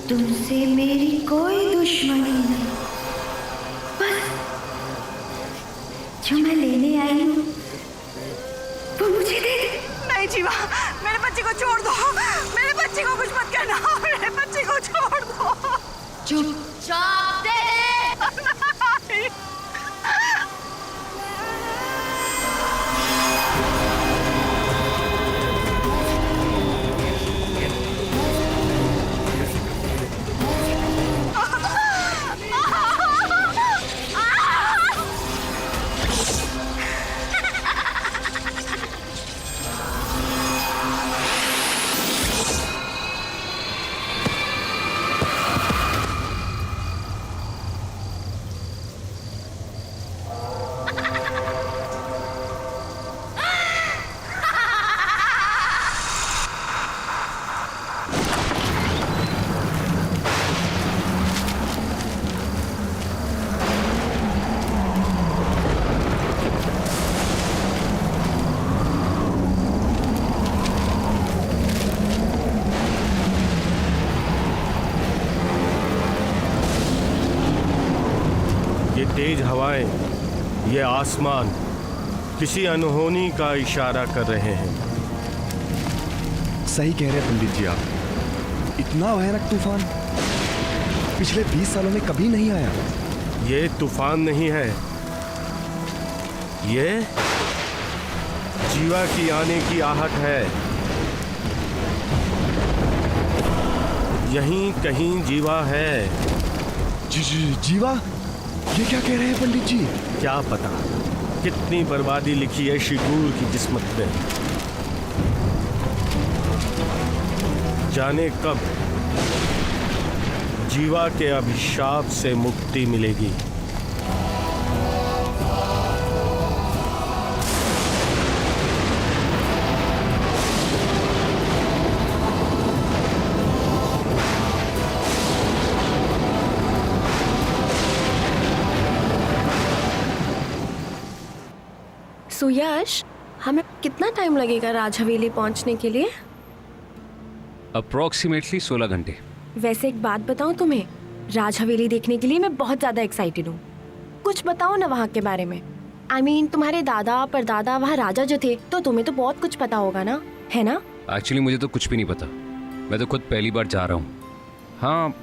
तुमसे मेरी कोई दुश्मनी नहीं, बस जो मैं लेने आई हूँ वो मुझे दे दे। नहीं जीवा, मेरे बच्चे को छोड़ दो, मेरे बच्चे को कुछ मत करना, मेरे बच्चे को छोड़ दो। चुपचाप दे दे। ये तेज हवाएं, ये आसमान किसी अनहोनी का इशारा कर रहे हैं। सही कह रहे हैं पंडित जी आप। इतना भयानक तूफान पिछले 20 सालों में कभी नहीं आया। ये तूफान नहीं है, ये जीवा की आने की आहट है। यहीं कहीं जीवा है। जीवा? ये क्या कह रहे हैं पंडित जी? क्या पता कितनी बर्बादी लिखी है शिगूर की किस्मत में। जाने कब जीवा के अभिशाप से मुक्ति मिलेगी। सुयश, हमें कितना टाइम लगेगा राज हवेली पहुंचने के लिए? अप्रोक्सीमेटली 16 घंटे। वैसे एक बात बताऊं तुम्हें, राज हवेली देखने के लिए मैं बहुत ज्यादा एक्साइटेड हूँ। कुछ बताओ ना वहाँ के बारे में। I mean, तुम्हारे दादा परदादा वहाँ राजा जो थे, तो तुम्हें तो बहुत कुछ पता होगा ना, है ना? एक्चुअली मुझे तो कुछ भी नहीं पता, मैं तो खुद पहली बार जा रहा हूँ। हाँ,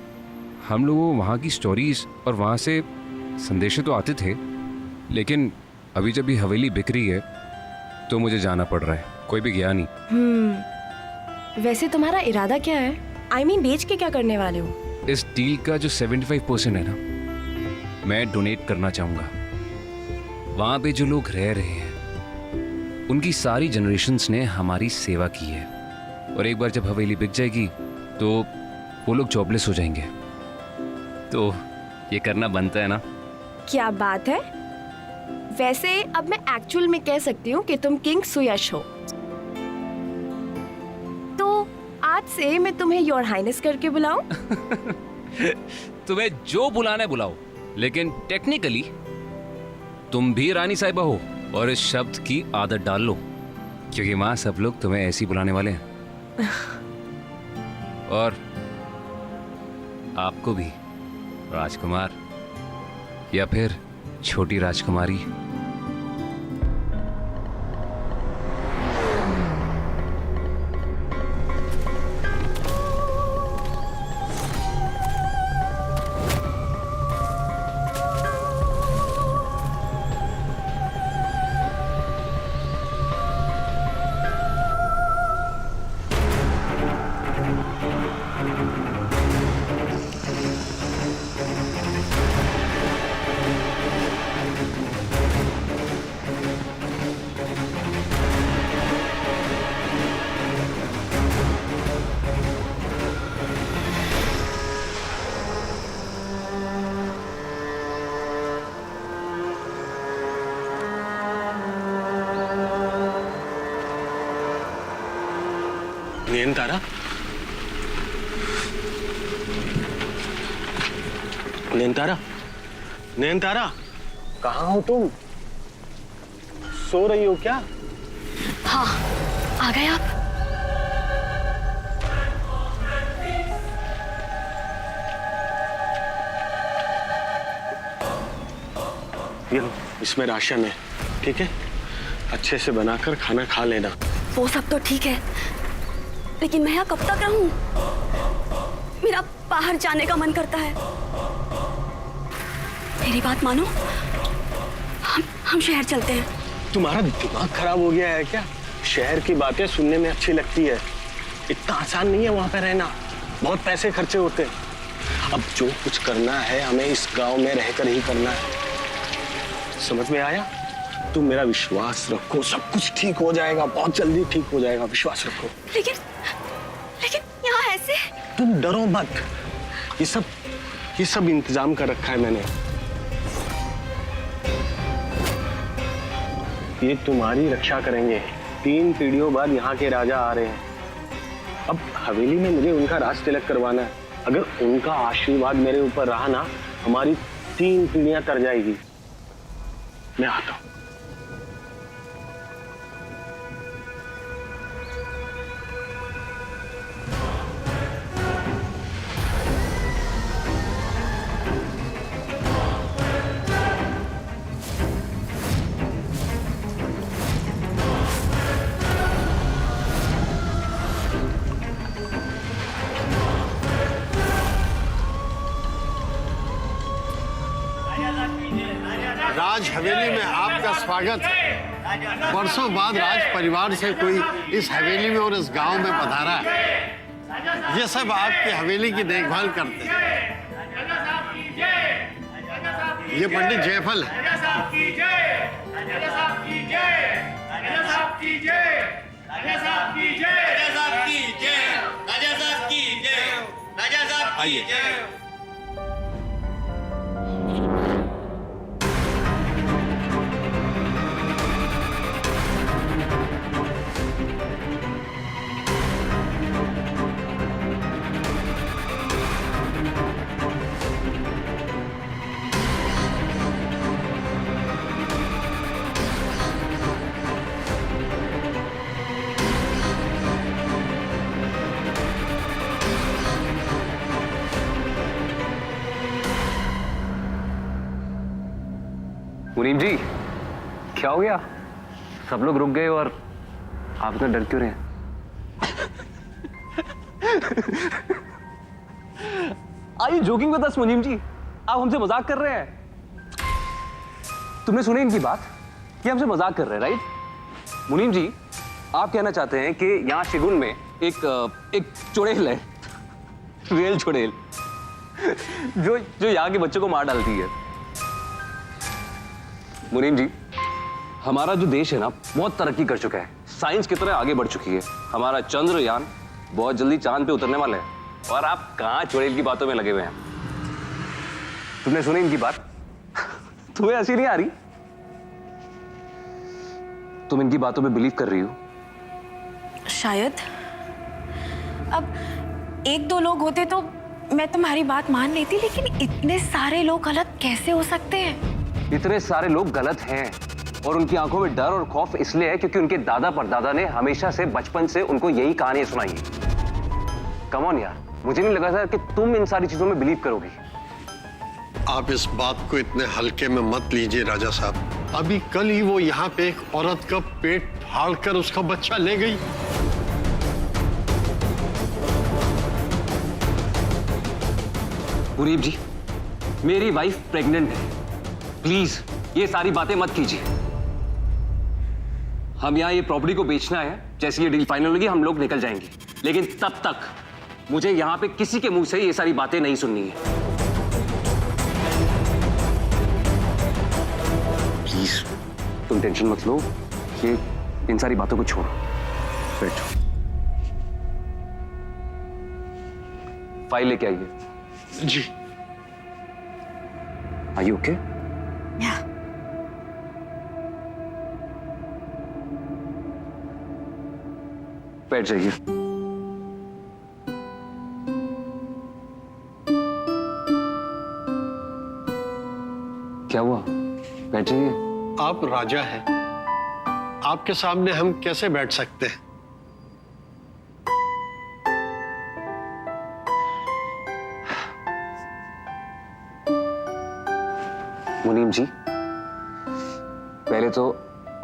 हम लोगों वहाँ की स्टोरीज और वहाँ से संदेशे तो आते थे, लेकिन अभी जब ये हवेली बिक रही है तो मुझे जाना पड़ रहा है। कोई भी गया नहीं। वैसे तुम्हारा इरादा क्या है? I mean, बेच के क्या करने वाले हो? इस डील का जो 75% है ना, मैं डोनेट करना चाहूँगा। वहाँ पे जो लोग रह रहे हैं उनकी सारी जनरेशन्स ने हमारी सेवा की है, और एक बार जब हवेली बिक जाएगी तो वो लोग जॉबलेस हो जाएंगे। तो ये करना बनता है ना। क्या बात है। वैसे अब मैं एक्चुअल में कह सकती हूँ कि तुम किंग सुयश हो। तो आज से मैं तुम्हें योर हाइनेस करके बुलाऊं? तुम्हें जो बुलाना है बुलाओ, लेकिन टेक्निकली तुम भी रानी साहिबा हो, और इस शब्द की आदत डाल लो, क्योंकि वहां सब लोग तुम्हें ऐसे ही बुलाने वाले हैं। और आपको भी राजकुमार या फिर छोटी राजकुमारी। नयनतारा, नयनतारा, नयनतारा, कहाँ हो तुम? सो रही हो क्या? हाँ, आ गए आप। ये लो, इसमें राशन है, ठीक है? अच्छे से बनाकर खाना खा लेना। वो सब तो ठीक है, लेकिन मैं यहाँ कब तक रहूं? मेरा बाहर जाने का मन करता है। मेरी बात मानो, हम शहर चलते हैं। तुम्हारा दिमाग खराब हो गया है क्या? शहर की बातें सुनने में अच्छी लगती है, इतना आसान नहीं है वहां पे रहना, बहुत पैसे खर्चे होते हैं। अब जो कुछ करना है हमें इस गांव में रहकर ही करना है, समझ में आया? तुम मेरा विश्वास रखो, सब कुछ ठीक हो जाएगा, बहुत जल्दी ठीक हो जाएगा, विश्वास रखो। लेकिन यहाँ ऐसे? तुम डरो मत, ये सब इंतजाम कर रखा है मैंने। ये तुम्हारी रक्षा करेंगे। 3 पीढ़ियों बाद यहाँ के राजा आ रहे हैं। अब हवेली में मुझे उनका राज तिलक करवाना है। अगर उनका आशीर्वाद मेरे ऊपर रहा ना, हमारी 3 पीढ़ियां तर जाएगी। मैं आता हूं। राज हवेली में आपका स्वागत है। बरसों बाद राज परिवार से कोई इस हवेली में और इस गांव में पधारा है। ये सब आपकी हवेली की देखभाल करते हैं। ये पंडित जयफल है। आइए। मुनीम जी, क्या हो गया? सब लोग रुक गए और आप इतना डर क्यों रहे हैं? Are you joking with us, मुनीम जी? आप हमसे मजाक कर रहे हैं? तुमने सुनी इनकी बात? ये हमसे मजाक कर रहे हैं, राइट? मुनीम जी, आप कहना चाहते हैं कि यहाँ शिगुन में एक चुड़ैल है, रेल चुड़ैल, जो यहाँ के बच्चों को मार डालती है। मुनीम जी, हमारा जो देश है ना, बहुत तरक्की कर चुका है, साइंस की तरह आगे बढ़ चुकी है। हमारा चंद्रयान बहुत जल्दी चांद पे उतरने वाला है और आप कहाँ चुड़ैल की बातों में लगे हुए हैं? तुमने सुनी इनकी बात? तुम्हें हंसी नहीं आ रही? तुम इनकी बातों में बिलीव कर रही हो? शायद। अब 1-2 लोग होते तो मैं तुम्हारी बात मान लेती, लेकिन इतने सारे लोग गलत कैसे हो सकते हैं? इतने सारे लोग गलत हैं और उनकी आंखों में डर और खौफ इसलिए है क्योंकि उनके दादा परदादा ने हमेशा से बचपन से उनको यही कहानियां सुनाई है। कम ऑन यार, मुझे नहीं लगा था कि तुम इन सारी चीजों में बिलीव करोगी। आप इस बात को इतने हल्के में मत लीजिए राजा साहब। अभी कल ही वो यहाँ पे एक औरत का पेट फाड़कर उसका बच्चा ले गई। मुनीब जी, मेरी वाइफ प्रेग्नेंट है, प्लीज ये सारी बातें मत कीजिए। हम यहाँ ये प्रॉपर्टी को बेचना है, जैसे ये डील फाइनल होगी हम लोग निकल जाएंगे, लेकिन तब तक मुझे यहाँ पे किसी के मुंह से ये सारी बातें नहीं सुननी है। प्लीज तुम टेंशन मत लो, ये इन सारी बातों को छोड़ो, बैठो। फाइल लेके आइए। जी। Are you okay? Yeah. बैठ जाइए। क्या हुआ? बैठ जाइए। आप राजा हैं, आपके सामने हम कैसे बैठ सकते हैं? मुनीम जी, पहले तो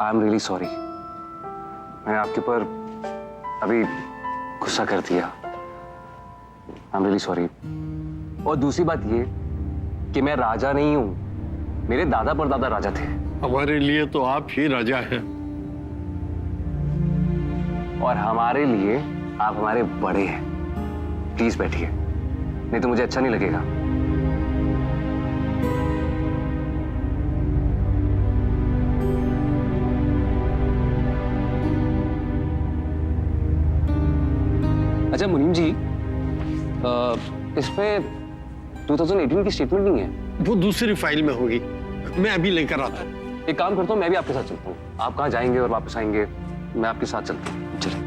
आई एम रियली सॉरी, मैंने आपके ऊपर अभी गुस्सा कर दिया। I am really sorry. और दूसरी बात ये कि मैं राजा नहीं हूं, मेरे दादा परदादा राजा थे। हमारे लिए तो आप ही राजा हैं। और हमारे लिए आप हमारे बड़े हैं। प्लीज बैठिए, नहीं तो मुझे अच्छा नहीं लगेगा। अच्छा मुनीम जी, इस पे 2018 की स्टेटमेंट नहीं है। वो दूसरी फाइल में होगी, मैं अभी लेकर आता हूँ। एक काम करता हूँ, मैं भी आपके साथ चलता हूँ। आप कहाँ जाएंगे और वापस आएंगे, मैं आपके साथ चलता हूँ। चलिए।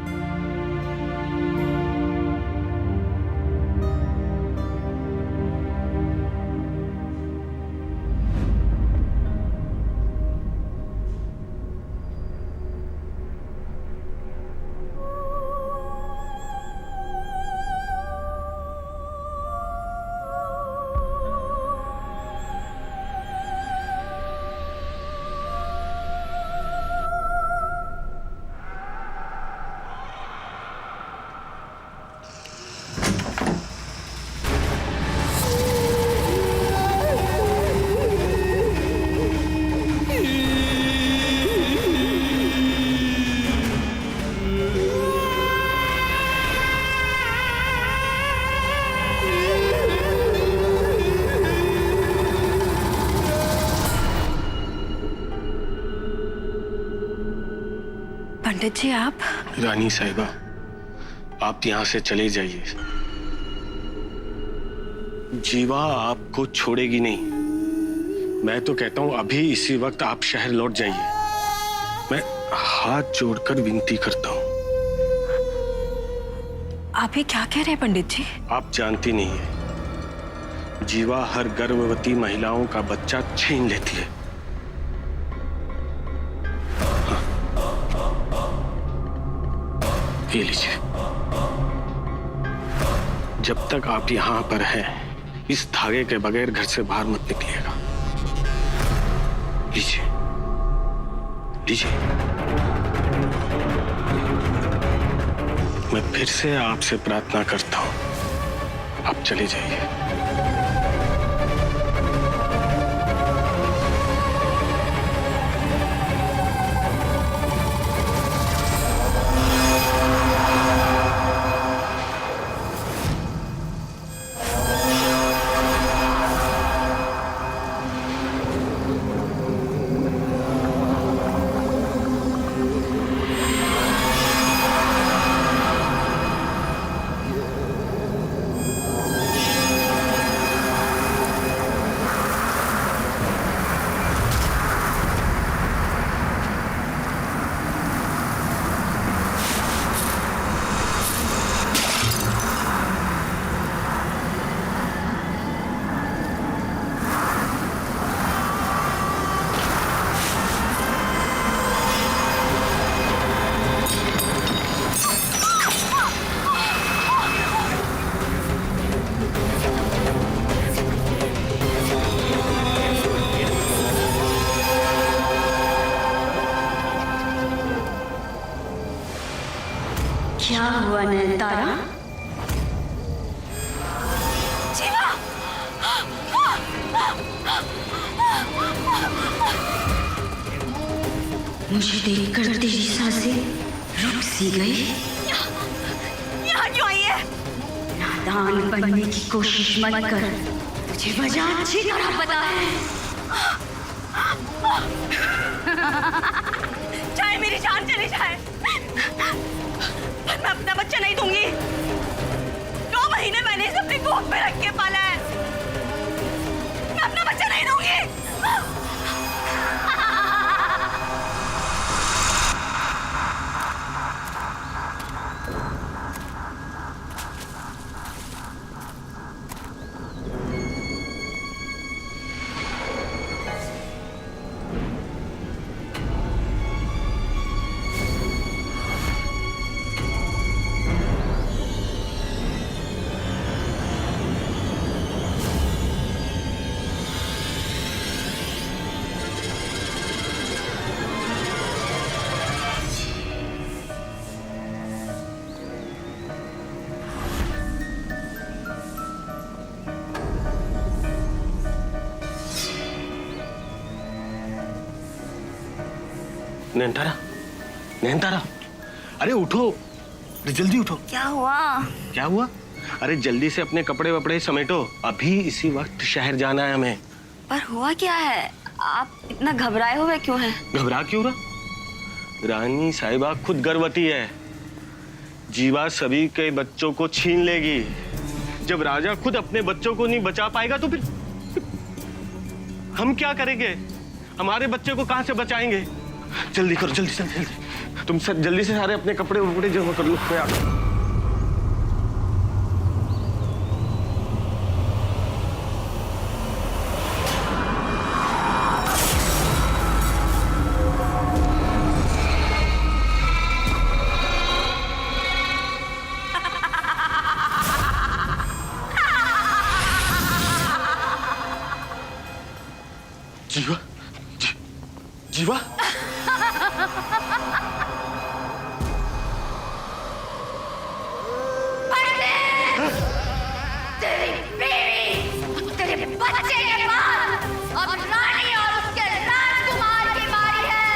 पंडित जी आप? रानी साहिबा, आप यहां से चले जाइए। जीवा आपको छोड़ेगी नहीं। मैं तो कहता हूं अभी इसी वक्त आप शहर लौट जाइए। मैं हाथ जोड़कर विनती करता हूं। आप ये क्या कह रहे हैं पंडित जी? आप जानती नहीं है, जीवा हर गर्भवती महिलाओं का बच्चा छीन लेती है। ये लीजिए। जब तक आप यहां पर हैं, इस धागे के बगैर घर से बाहर मत निकलिएगा। लीजिए, लीजिए। मैं फिर से आपसे प्रार्थना करता हूं, आप चले जाइए। क्या हुआ नयनतारा? जीवा! मुझे देखकर तेरी सांसें रुक सी गई। यहाँ क्यों आई है? नादान बनने की कोशिश मत कर, तुझे वजह अच्छी तरह पता है। चाहे मेरी जान चली जाए, पर मैं अपना बच्चा नहीं दूंगी। 9 महीने मैंने इसे अपनी गोद में रख के पाला है। मैं अपना बच्चा नहीं दूंगी। नयनतारा, नयनतारा, अरे उठो, अरे जल्दी उठो। क्या हुआ? क्या हुआ? अरे जल्दी से अपने कपड़े वपड़े समेटो, अभी इसी वक्त शहर जाना है हमें। पर हुआ क्या है? आप इतना घबराए हुए क्यों हैं? घबरा क्यों रहा? रानी साहिबा खुद गर्भवती है। जीवा सभी के बच्चों को छीन लेगी। जब राजा खुद अपने बच्चों को नहीं बचा पाएगा तो फिर हम क्या करेंगे? हमारे बच्चे को कहां से बचाएंगे? जल्दी करो, जल्दी से जल्दी। तुम सब जल्दी से सारे अपने कपड़े वपड़े जमा कर लो। जीवा, जीवा, तेरे बच्चे के बाद अब रानी और उसके राजकुमार की बारी है।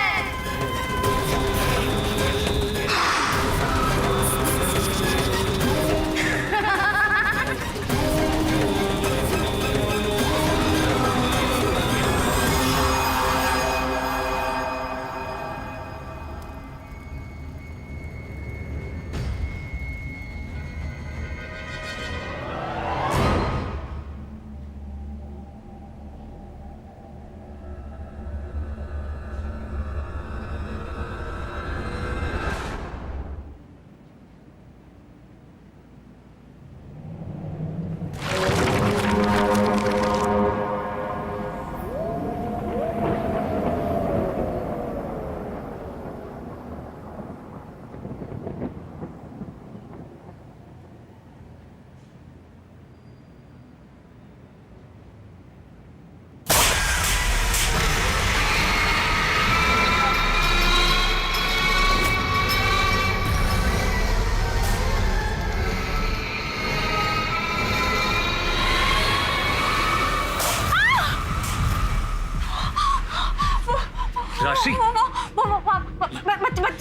राशि,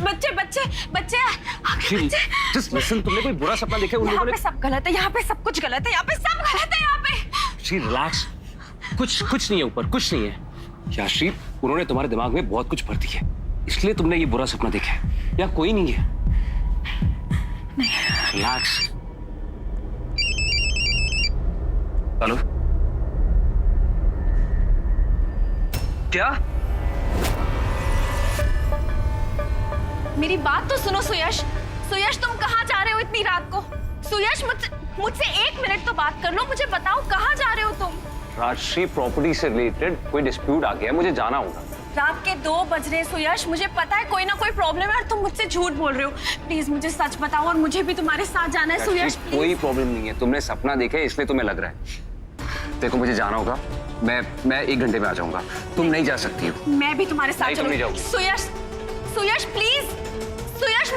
बच्चे बच्चे बच्चे जस्ट लिसन, तुमने कोई बुरा सपना देखा? उन लोगों यहाँ ने पे सब गलत है, यहाँ पे सब कुछ गलत है, यहाँ पे सब गलत है, यहाँ पे। श्री रिलैक्स, कुछ नहीं है ऊपर, कुछ नहीं है। याश्री, उन्होंने तुम्हारे दिमाग में बहुत कुछ भर दिया है, इसलिए तुमने ये बुरा सपना देखा है। यहाँ कोई नहीं है। रिलैक्स। हेलो, क्या? मेरी बात तो सुनो सुयश। सुयश, तुम कहाँ जा रहे हो इतनी रात को? सुयश, मुझसे 1 मिनट तो बात कर लो, मुझे बताओ कहाँ जा रहे हो तुम? राजश्री, प्रॉपर्टी से रिलेटेड कोई डिस्प्यूट आ गया, मुझे जाना होगा। रात के 2 बज रहे सुयश, मुझे पता है कोई ना कोई प्रॉब्लम है और तुम मुझसे झूठ बोल रहे हो। प्लीज मुझे सच बताओ और मुझे भी तुम्हारे साथ जाना है सुयश। कोई प्रॉब्लम नहीं है, तुमने सपना देखा है इसलिए तुम्हें लग रहा है। देखो, मुझे जाना होगा, मैं 1 घंटे में आ जाऊंगा। तुम नहीं जा सकती हो। मैं भी तुम्हारे साथ चलूंगी। सुयश, सुयश प्लीज, सुयश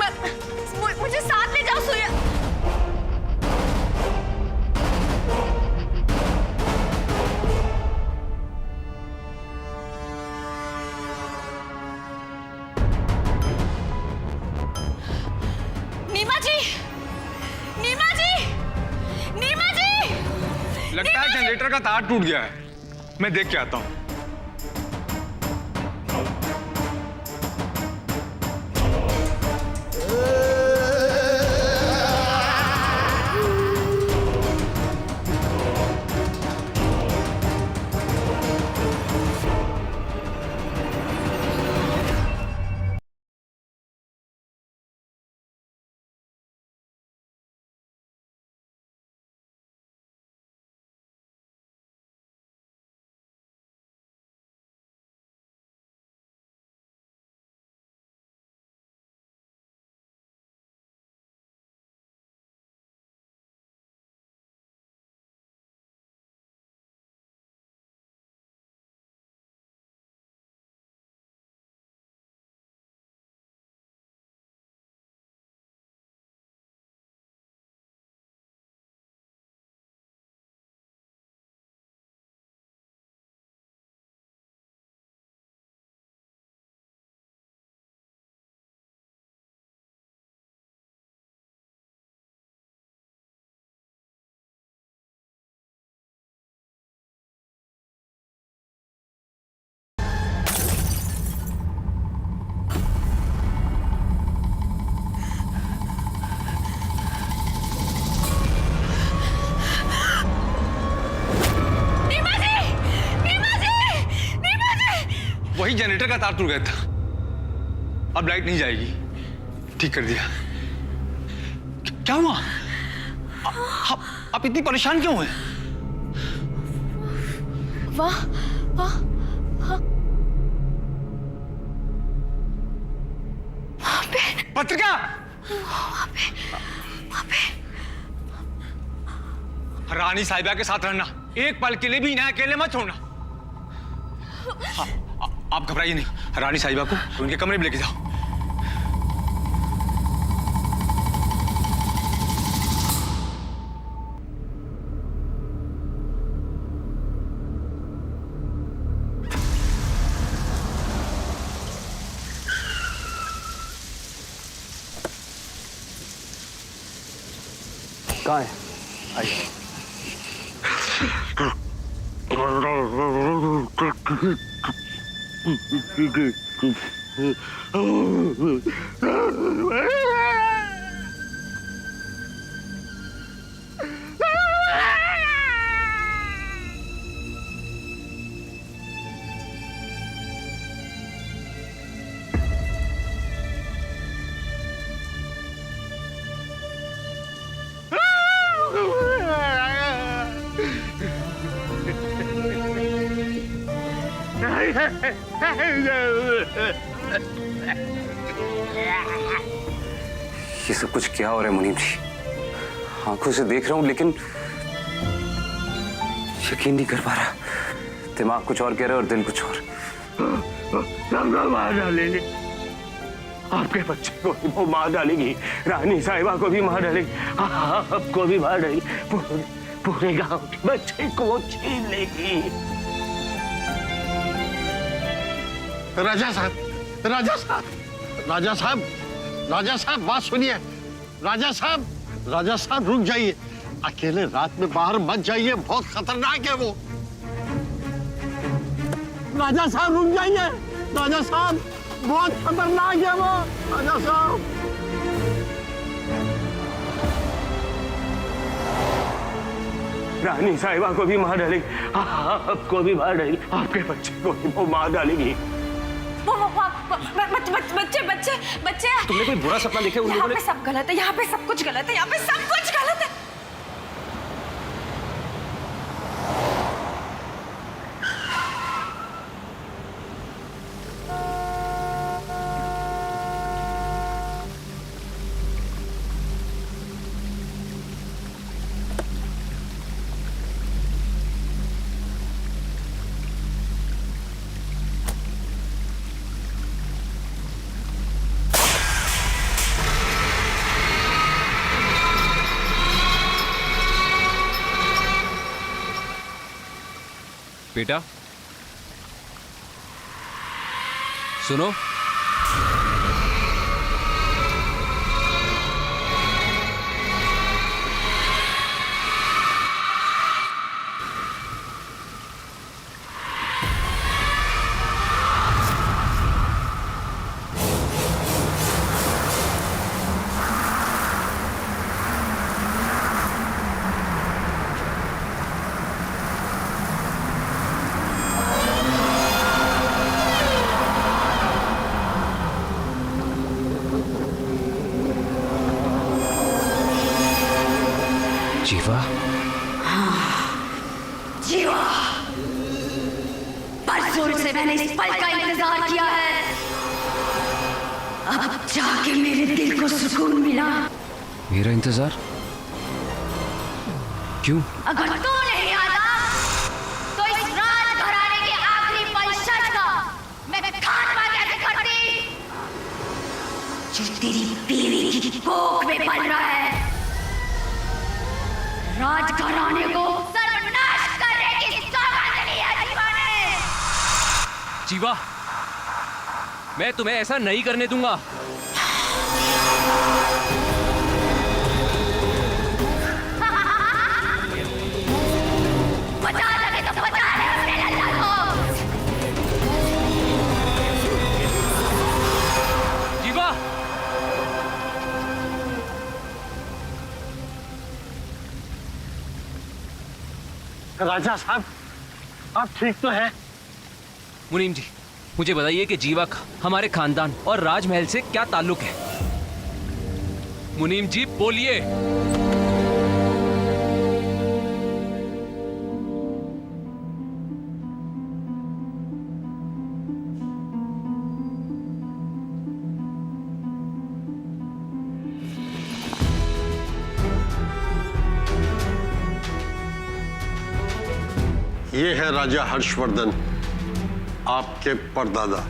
मुझे साथ ले जाओ सुयश। नीमा जी, नीमा जी, नीमा जी! लगता है जनरेटर का तार टूट गया है, मैं देख के आता हूँ। वही जनरेटर का तार टूट गया था। अब लाइट नहीं जाएगी। ठीक कर दिया। क्या हुआ? आप इतनी परेशान क्यों हैं? वाह वाह हाँ। वहाँ पे पत्रिका! वहाँ पे रानी साहिबा के साथ रहना, एक पल के लिए भी इन्हें अकेले मत छोड़ना। आप घबराइए नहीं, रानी साहिबा को उनके कमरे में लेके जाओ। कहाँ है? आइए। ये सब कुछ क्या हो रहा है मुनीम जी? आंखों से देख रहा हूं लेकिन यकीन नहीं कर पा रहा। दिमाग कुछ और कह रहा है और दिल कुछ और। सबको मार डालेगी। आपके बच्चे को भी वो मार डालेगी, रानी साहिबा को भी मार डालेगी, आपको भी मार डालेगी, पूरे गांव के बच्चे को छीन लेगी। राजा साहब, राजा साहब, राजा साहब, राजा साहब, बात सुनिए। राजा साहब रुक जाइए। अकेले रात में बाहर मत जाइए, बहुत खतरनाक है वो। राजा साहब रुक जाइए। राजा साहब बहुत खतरनाक है वो। राजा साहब, रानी साहिबा को भी मार डालेगी, आपको भी मार डालेगी, आपके बच्चे को भी वो मार डालेगी। बच्चे बच्चे बच्चे तुमने कोई बुरा सपना देखे? उन यहाँ लोगों ने पे सब गलत है, यहाँ पे सब कुछ गलत है, यहाँ पे सब कुछ गलत है। बेटा सुनो, जीवा, जीवा, बरसों से मैंने इस पल का इंतजार किया है। अब जाके मेरे दिल को सुकून मिला। मेरा इंतजार क्यों? अगर तू नहीं आता तो इस राजघराने के आखिरी वंशज का मैं खात्मा कैसे करती, जो तेरी बीवी की कोख में पल रहा है। राजघराने को सर्वनाश करने की सौगंध ली है जीवा ने। जीवा, मैं तुम्हें ऐसा नहीं करने दूंगा। बचा लगे तो बचा ले अपने लल्ला को। जीवा, राजा साहब, आप ठीक तो हैं? मुनीम जी, मुझे बताइए कि जीवा का हमारे खानदान और राजमहल से क्या ताल्लुक है? मुनीम जी बोलिए। ये है राजा हर्षवर्धन, आपके परदादा।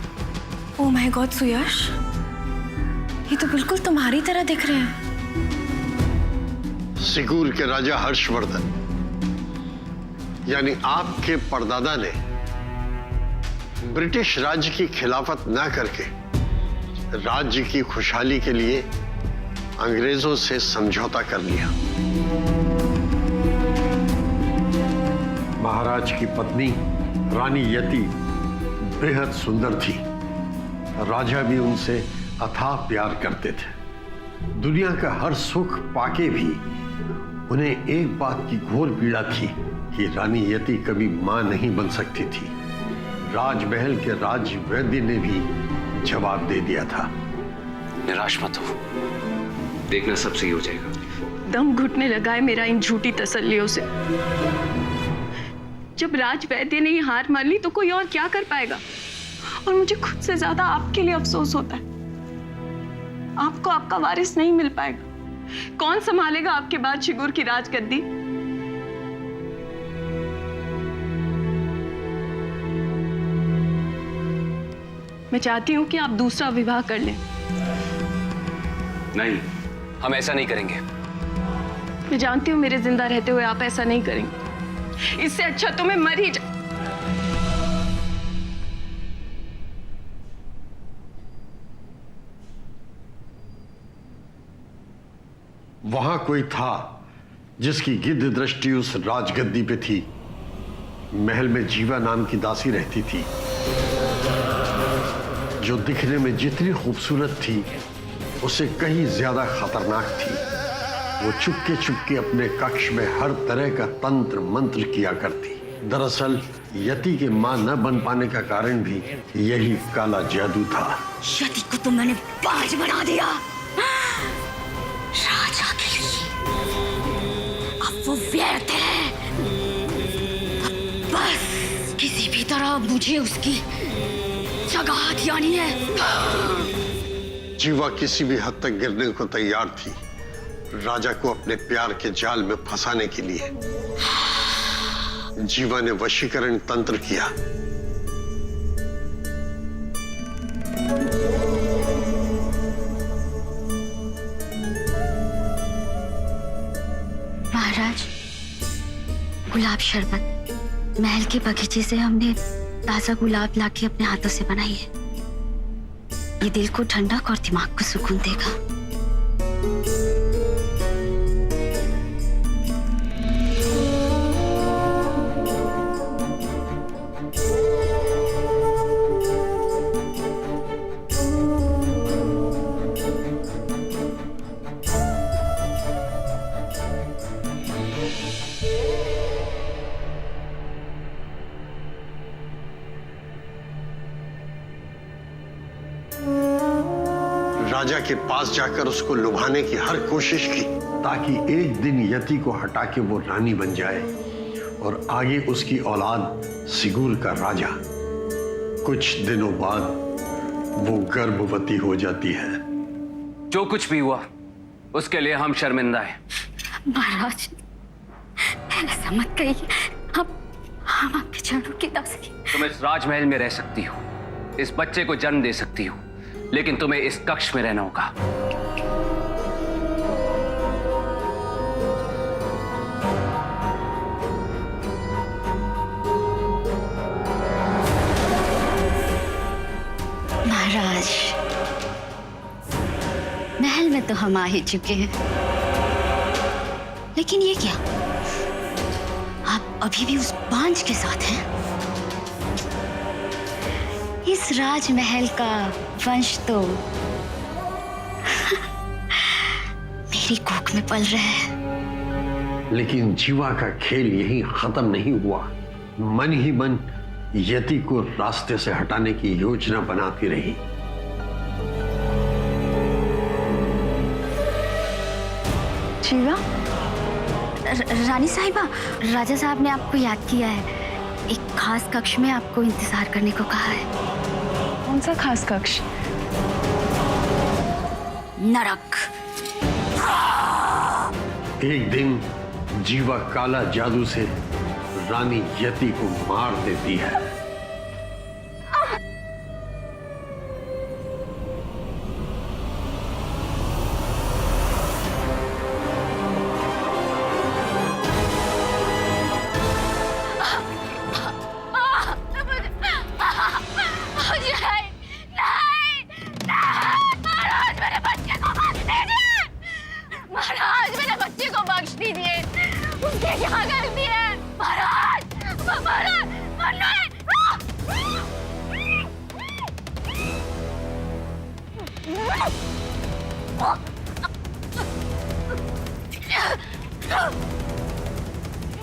ओह माय गॉड सुयश, ये तो बिल्कुल तुम्हारी तरह दिख रहे हैं। सिगूर के राजा हर्षवर्धन, यानी आपके परदादा ने ब्रिटिश राज्य की खिलाफत ना करके राज्य की खुशहाली के लिए अंग्रेजों से समझौता कर लिया। महाराज की पत्नी रानी यति बेहद सुंदर थी। राजा भी उनसे अथाह प्यार करते थे। दुनिया का हर सुख पाके भी उन्हें एक बात की घोर पीड़ा थी कि रानी यति कभी मां नहीं बन सकती थी। राजमहल के राज वैद्य ने भी जवाब दे दिया था। निराश मत हो, देखना सब सही हो जाएगा। दम घुटने लगा है मेरा इन झूठी तसल्लियों से। जब राज वैद्य ने हार मान ली तो कोई और क्या कर पाएगा? और मुझे खुद से ज्यादा आपके लिए अफसोस होता है। आपको आपका वारिस नहीं मिल पाएगा। कौन संभालेगा आपके बाद शिगुर की राजगद्दी? मैं चाहती हूं कि आप दूसरा विवाह कर लें। नहीं, हम ऐसा नहीं करेंगे। मैं जानती हूं मेरे जिंदा रहते हुए आप ऐसा नहीं करेंगे। इससे अच्छा तो मैं मर ही जा। वहां कोई था जिसकी गिद्ध दृष्टि उस राजगद्दी पे थी। महल में जीवा नाम की दासी रहती थी, जो दिखने में जितनी खूबसूरत थी उससे कहीं ज्यादा खतरनाक थी। वो चुपके चुपके अपने कक्ष में हर तरह का तंत्र मंत्र किया करती। दरअसल यति के मां न बन पाने का कारण भी यही काला जादू था। यति को तो मैंने बाज बना दिया राजा के लिए। अब वो व्यर्थ है। अब बस किसी भी तरह मुझे उसकी जगह दिलानी है। जीवा किसी भी हद तक गिरने को तैयार थी राजा को अपने प्यार के जाल में फंसाने के लिए। जीवा ने वशीकरण तंत्र किया। महाराज, गुलाब शरबत महल के बगीचे से हमने ताजा गुलाब लाके अपने हाथों से बनाई है। ये दिल को ठंडक और दिमाग को सुकून देगा। राजा के पास जाकर उसको लुभाने की हर कोशिश की, ताकि एक दिन यति को हटा के वो रानी बन जाए और आगे उसकी औलाद सिगूर का राजा। कुछ दिनों बाद वो गर्भवती हो जाती है। जो कुछ भी हुआ उसके लिए हम शर्मिंदा हैं। महाराज, ऐसा मत कहिए। हम आपके चरणों की दासी। तुम इस राजमहल में रह सकती हो, इस बच्चे को जन्म दे सकती हो, लेकिन तुम्हें इस कक्ष में रहना होगा। महाराज, महल में तो हम आ ही चुके हैं, लेकिन ये क्या? आप अभी भी उस बांझ के साथ हैं? इस राजमहल का वंश तो मेरी कोख में पल रहा है। लेकिन जीवा का खेल यहीं खत्म नहीं हुआ। मन ही मन यति को रास्ते से हटाने की योजना बनाती रही। जीवा, रानी साहिबा, राजा साहब ने आपको याद किया है। एक खास कक्ष में आपको इंतजार करने को कहा है। कौन सा खास कक्ष? नरक। एक दिन जीवा काला जादू से रानी यति को मार देती है। महाराज, मेरे बच्चे को बख्श दीजिए। उसके क्या गलती है? महाराज, महाराज,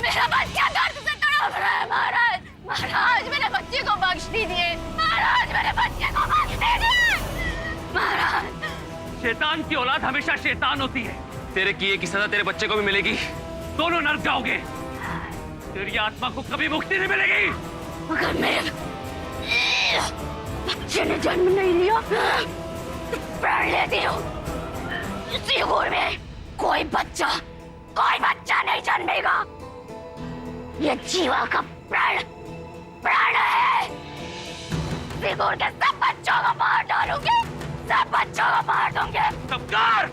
मेरा बच्चा दर्द से तड़प रहा है। महाराज, महाराज, मेरे बच्चे को बख्श दीजिए। महाराज, मेरे बच्चे को बख्श दीजिए। महाराज, शैतान की औलाद हमेशा शैतान होती है। तेरे किए की सजा तेरे बच्चे को भी मिलेगी। दोनों नर्क जाओगे। तेरी आत्मा को कभी मुक्ति नहीं मिलेगी। मगर मेरे बच्चे ने जन्म नहीं लिया तो प्राण लेती हूँ। इसी उम्र में कोई बच्चा नहीं जन्मेगा। ये जीवा का प्राण है। सिगुर के सब बच्चों को मार डालूंगे। सब बच्चों को मार दूंगे। सबकार!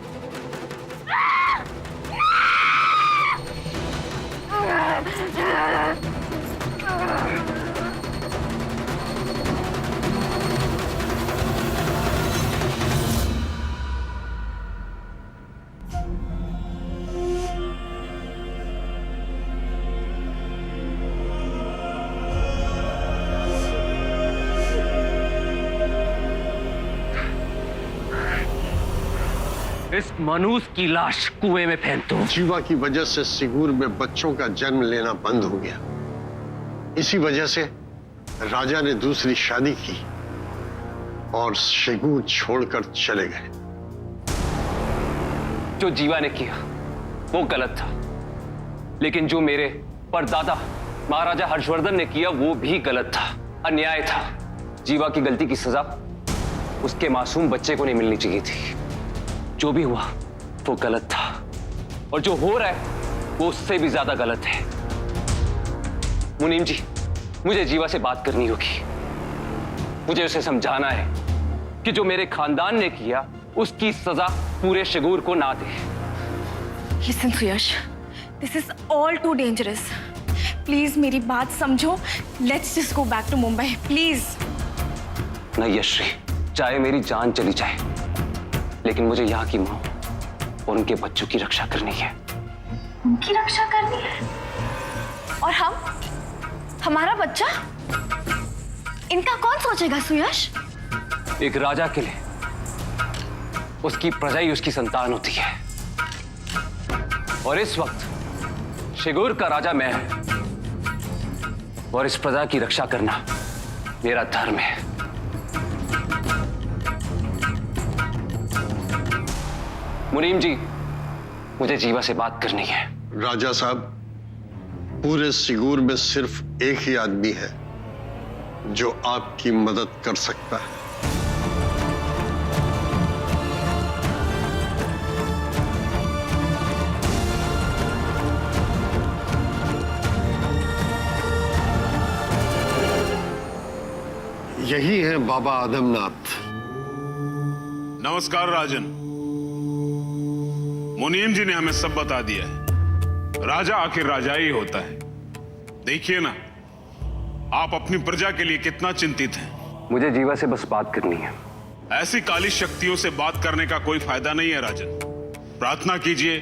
इस मनूस की लाश कुएं में फेंक दो। जीवा की वजह से सिगुर में बच्चों का जन्म लेना बंद हो गया। इसी वजह से राजा ने दूसरी शादी की और सिगुर छोड़कर चले गए। जो जीवा ने किया वो गलत था, लेकिन जो मेरे परदादा महाराजा हर्षवर्धन ने किया वो भी गलत था, अन्याय था। जीवा की गलती की सजा उसके मासूम बच्चे को नहीं मिलनी चाहिए थी। जो भी हुआ वो गलत था, और जो हो रहा है वो उससे भी ज्यादा गलत है। मुनीम जी, मुझे जीवा से बात करनी होगी। मुझे उसे समझाना है कि जो मेरे खानदान ने किया उसकी सजा पूरे शिगूर को ना दे। Listen, Suyash, this is all too dangerous. Please मेरी बात समझो। Let's just go back to Mumbai, please. नहीं यश्री, चाहे मेरी जान चली जाए, लेकिन मुझे यहाँ की माँ और उनके बच्चों की रक्षा करनी है। उनकी रक्षा करनी है? और हम, हमारा बच्चा, इनका कौन सोचेगा सुयश? एक राजा के लिए उसकी प्रजा ही उसकी संतान होती है, और इस वक्त शिगुर का राजा मैं हूं, और इस प्रजा की रक्षा करना मेरा धर्म है। मुनीम जी, मुझे जीवा से बात करनी है। राजा साहब, पूरे सिगुर में सिर्फ एक ही आदमी है जो आपकी मदद कर सकता है। यही है बाबा आदमनाथ। नमस्कार राजन। मुनीम जी ने हमें सब बता दिया है। राजा आखिर राजा ही होता है। देखिए ना, आप अपनी प्रजा के लिए कितना चिंतित हैं। मुझे जीवा से बस बात करनी है। ऐसी काली शक्तियों से बात करने का कोई फायदा नहीं है राजन। प्रार्थना कीजिए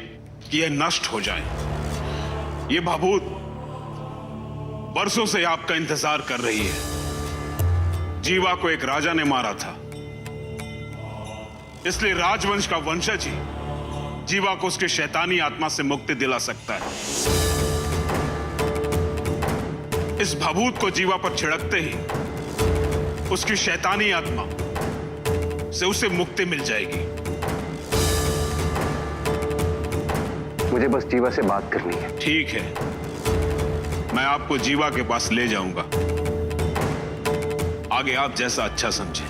कि यह नष्ट हो जाए। ये भाभूत बरसों से आपका इंतजार कर रही है। जीवा को एक राजा ने मारा था, इसलिए राजवंश का वंशज ही जीवा को उसके शैतानी आत्मा से मुक्ति दिला सकता है। इस भभूत को जीवा पर छिड़कते ही उसकी शैतानी आत्मा से उसे मुक्ति मिल जाएगी। मुझे बस जीवा से बात करनी है। ठीक है, मैं आपको जीवा के पास ले जाऊंगा। आगे आप जैसा अच्छा समझें।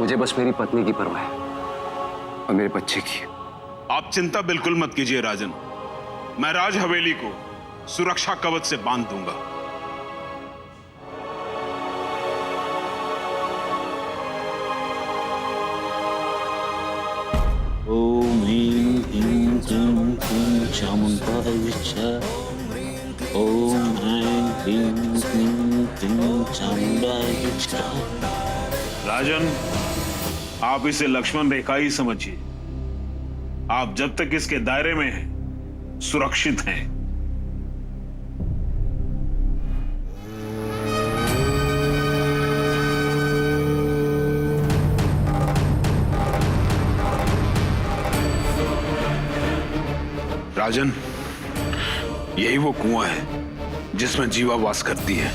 मुझे बस मेरी पत्नी की परवाह है और मेरे बच्चे की। आप चिंता बिल्कुल मत कीजिए राजन, मैं राज हवेली को सुरक्षा कवच से बांध दूंगा। ओम ह्रीं ह्रीं क्लीं क्लीं चामुंडाय विच्छ। ओम ह्रीं ह्रीं क्लीं क्लीं चामुंडाय विच्छ। राजन, आप इसे लक्ष्मण रेखा ही समझिए। आप जब तक इसके दायरे में हैं, सुरक्षित हैं। राजन, यही वो कुआं है जिसमें जीवा वास करती है।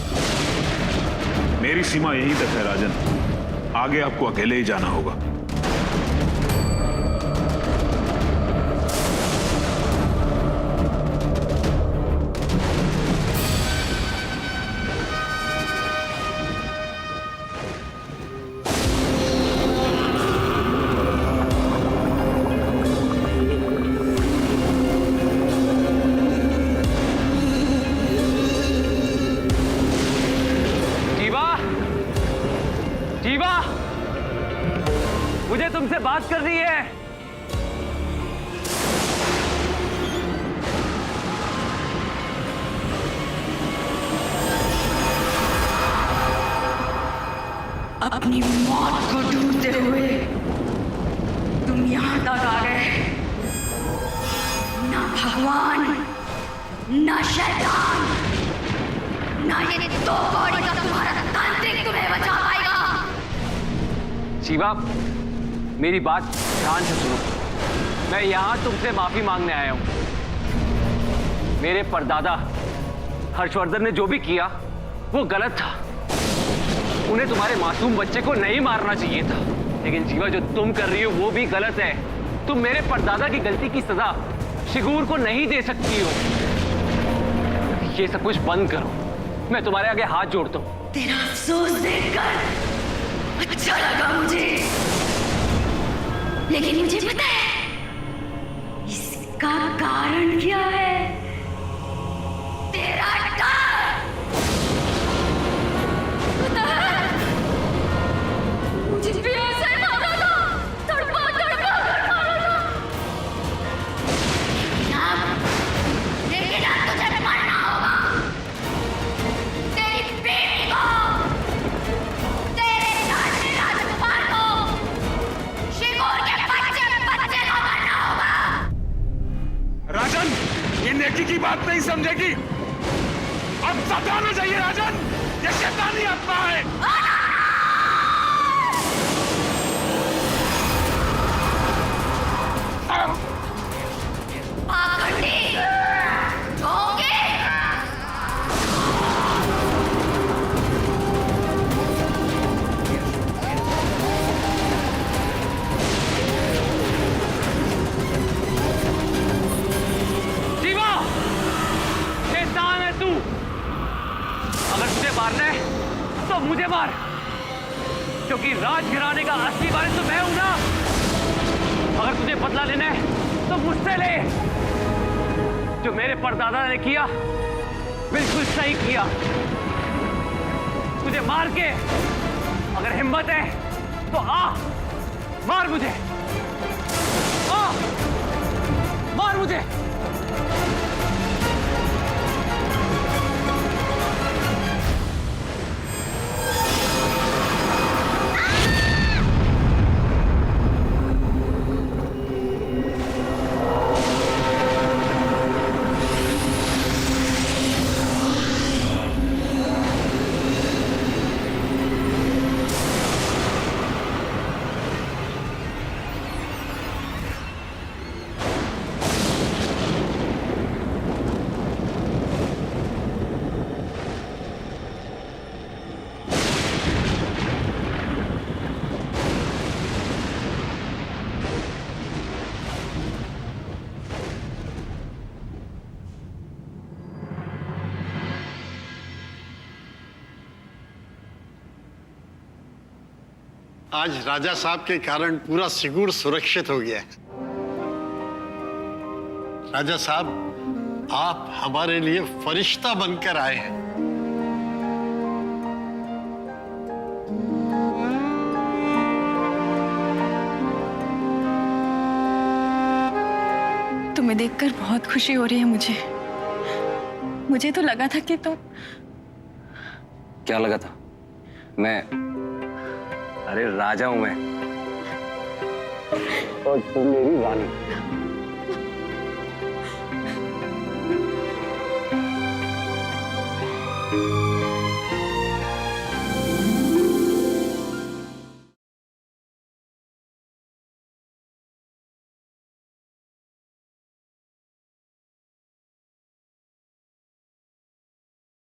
मेरी सीमा यहीं तक है राजन, आगे आपको अकेले ही जाना होगा। जीवा, मुझे तुमसे बात करनी है। अपनी मौत को ढूंढते हुए तुम यहां तक आ गए। ना भगवान, ना शैतान, ना ये दो कौड़ी का तुम्हारा तांत्रिक तुम्हें बचा पाएगा। जीवा, मेरी बात ध्यान से सुनो। मैं यहां तुमसे माफी मांगने आया हूं। मेरे परदादा हर्षवर्धन ने जो भी किया वो गलत था। उन्हें तुम्हारे मासूम बच्चे को नहीं मारना चाहिए था। लेकिन जीवा, जो तुम कर रही हो वो भी गलत है। तुम मेरे परदादा की गलती की सजा शिगूर को नहीं दे सकती हो। ये सब कुछ बंद करो। मैं तुम्हारे आगे हाथ जोड़ता हूं। तेरा अफसोस देखकर अच्छा लगा मुझे, लेकिन मुझे पता है इसका कारण क्या है। तेरा डर। पता है, मुझे प्यार से मारा था, तड़पा तड़पा कर मारा था। लेकिन अब तुझे मरना होगा। तेरी बेटी को, तेरे लाडले राजकुमार को, शिगूर के बच्चे बच्चे को मरना होगा। राजन, ये नेकी की बात नहीं समझेगी। अब सावधान हो जाइए राजन, ये शैतानी आत्मा है। पाखंडी, ढोंगी। जीवा, शैतान है तू। अगर तुझे मारना है तो मुझे मार, क्योंकि राज गिराने का असली वारिस तो मैं हूं ना। अगर तुझे बदला लेना है तो मुझसे ले। जो मेरे परदादा ने किया बिल्कुल सही किया। तुझे मार के अगर हिम्मत है तो आ, मार मुझे, आ, मार मुझे। आज राजा साहब के कारण पूरा सिगुड़ सुरक्षित हो गया है। राजा साहब, आप हमारे लिए फरिश्ता बनकर आए हैं। तुम्हें देखकर बहुत खुशी हो रही है मुझे तो लगा था कि तुम। क्या लगा था? मैं, अरे राजा हूं मैं। और तुम मेरी रानी।